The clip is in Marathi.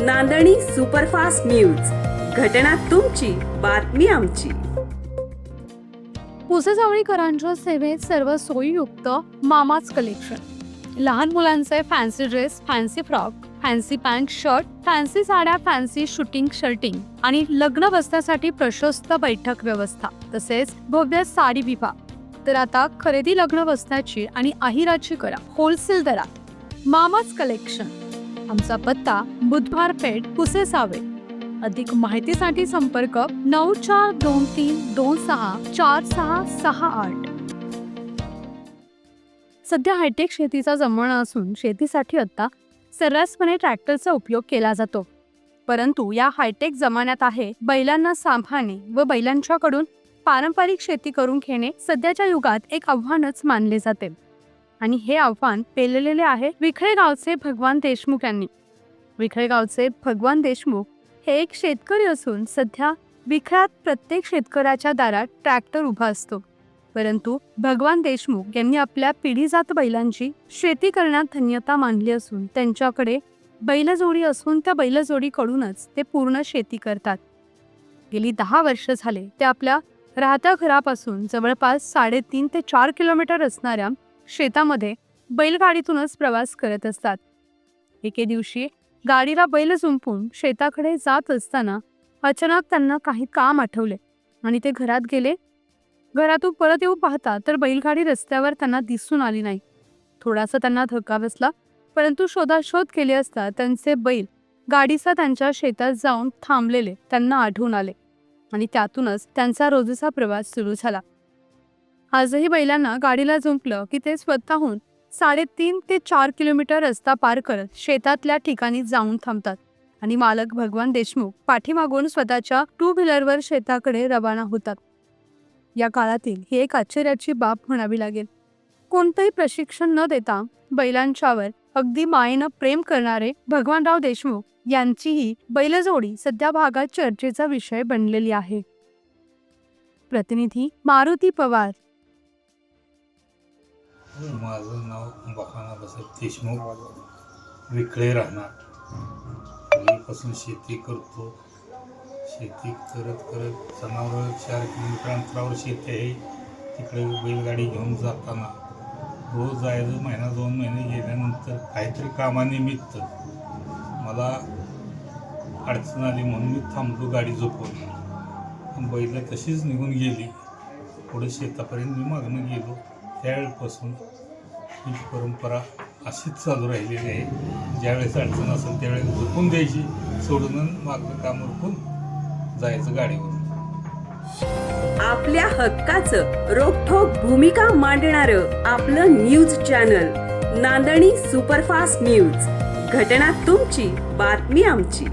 नांदणी सुपरफास्ट न्यूज. घटना तुमची, बातमी आमची. पुसेसावळीकरांच्या सेवेत सर्व सोयीयुक्त मामाच कलेक्शन. लहान मुलांचे fancy dress, fancy frock, fancy pant shirt, fancy साड्या, फॅन्सी शूटिंग शर्टिंग आणि लग्न बसण्यासाठी प्रशस्त बैठक व्यवस्था, तसेच भव्य साडी विभाग. तर आता खरेदी लग्न बसण्याची आणि अहिराची करा होलसेल दरात. मामाच कलेक्शन. आमचा पत्ता बुधवार पेठ, पुसेसावळी. अधिक माहितीसाठी संपर्क 9423264668. सध्या हायटेक शेतीचा जमाना असून शेतीसाठी आता सर्रासपणे ट्रॅक्टरचा उपयोग केला जातो. परंतु या हायटेक जमान्यात आहे बैलांना सांभाळणे व बैलांच्याकडून पारंपरिक शेती करून घेणे सध्याच्या युगात एक आव्हानच मानले जाते. आणि हे आव्हान पेललेले आहे विखळे गावचे भगवान देशमुख यांनी. विखळे गावचे भगवान देशमुख हे एक शेतकरी असून सध्या विखळ्यात प्रत्येक शेतकऱ्याच्या दारात ट्रॅक्टर उभा असतो. परंतु भगवान देशमुख यांनी आपल्या पिढीजात बैलांची शेती करण्यात धन्यता मानली असून त्यांच्याकडे बैलजोडी असून त्या बैलजोडीकडूनच ते पूर्ण शेती करतात. गेली 10 वर्ष झाले ते आपल्या राहत्या घरापासून जवळपास 3.5 ते 4 किलोमीटर असणाऱ्या शेतामध्ये बैलगाडीतूनच प्रवास करत असतात. एके दिवशी गाडीला बैल जुंपून शेताकडे जात असताना अचानक त्यांना काही काम आठवले आणि ते घरात गेले. घरातून परत येऊ पाहता तर बैलगाडी रस्त्यावर त्यांना दिसून आली नाही. थोडासा त्यांना धक्का बसला, परंतु शोधाशोध केली असता त्यांचे बैल गाडीचा त्यांच्या शेतात जाऊन थांबलेले त्यांना आढळून आले आणि त्यातूनच त्यांचा रोजचा प्रवास सुरू झाला. आजही बैलांना गाडीला जुंपलं की ते स्वतःहून 3.5 ते 4 किलोमीटर रस्ता पार करत शेतातल्या ठिकाणी जाऊन थांबतात आणि मालक भगवान देशमुख पाठीमागून स्वतःच्या 2 व्हीलरवर शेताकडे रवाना होतात. या काळातील ही एक आश्चर्याची बाब म्हणावी लागेल. कोणतंही प्रशिक्षण न देता बैलांच्यावर अगदी मायेनं प्रेम करणारे भगवानराव देशमुख यांची ही बैलजोडी सध्या भागात चर्चेचा विषय बनलेली आहे. प्रतिनिधी मारुती पवार. माझं नाव बकानाबासाहेब देशमुख, विखळे राहणार. पूर्वीपासून शेती करतो. शेती करत करत जनावरं 4 किलोमीटर अंतरावर शेती आहे. तिकडे बैलगाडी घेऊन जाताना रोज जायचं. 1-2 महिने गेल्यानंतर काहीतरी कामानिमित्त मला अडचण आली म्हणून मी थांबलो, गाडी झोपवली. बैल तशीच निघून गेली. पुढे शेतापर्यंत मी मागणं गेलो. त्यावेळेपासून ही परंपरा अशीच चालू राहिलेली आहे. ज्यावेळेस अडचण असेल त्यावेळेस झोपून द्यायची, सोडून मागणं काम उरकून जायचं गाडीवर. आपल्या हक्काचं रोखठोक भूमिका मांडणारं आपलं न्यूज चॅनल नांदणी सुपरफास्ट न्यूज. घटना तुमची, बातमी आमची.